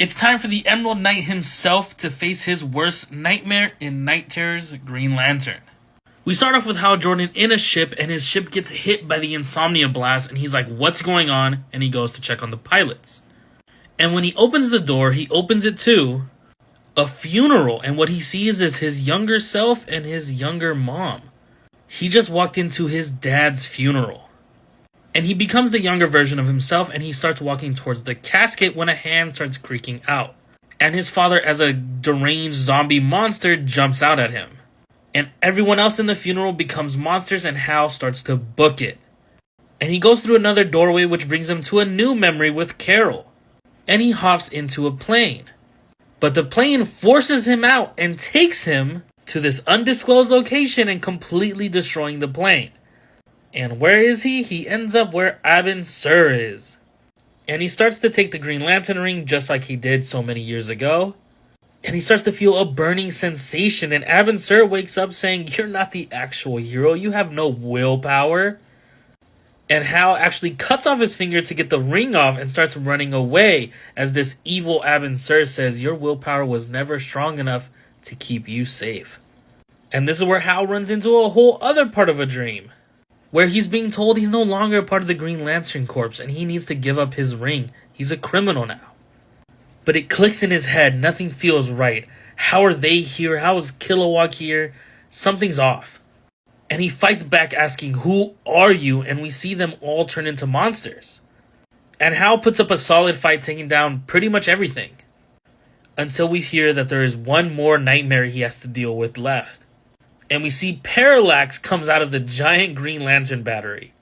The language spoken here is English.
It's time for the Emerald Knight himself to face his worst nightmare in Night Terror's Green Lantern. We start off with Hal Jordan in a ship, and his ship gets hit by the Insomnia Blast, and he's like, what's going on? And he goes to check on the pilots. And when he opens the door, he opens it to a funeral, and what he sees is his younger self and his younger mom. He just walked into his dad's funeral. And he becomes the younger version of himself, and he starts walking towards the casket when a hand starts creaking out. And his father, as a deranged zombie monster, jumps out at him. And everyone else in the funeral becomes monsters, and Hal starts to book it. And he goes through another doorway, which brings him to a new memory with Carol. And he hops into a plane. But the plane forces him out and takes him to this undisclosed location and completely destroying the plane. And where is he? He ends up where Abin Sur is. And he starts to take the Green Lantern ring just like he did so many years ago. And he starts to feel a burning sensation. And Abin Sur wakes up saying, you're not the actual hero. You have no willpower. And Hal actually cuts off his finger to get the ring off and starts running away. As this evil Abin Sur says, your willpower was never strong enough to keep you safe. And this is where Hal runs into a whole other part of a dream, where he's being told he's no longer a part of the Green Lantern Corps and he needs to give up his ring. He's a criminal now. But it clicks in his head. Nothing feels right. How are they here? How is Kilowog here? Something's off. And he fights back asking, who are you? And we see them all turn into monsters. And Hal puts up a solid fight, taking down pretty much everything. Until we hear that there is one more nightmare he has to deal with left. And we see Parallax comes out of the giant Green Lantern battery.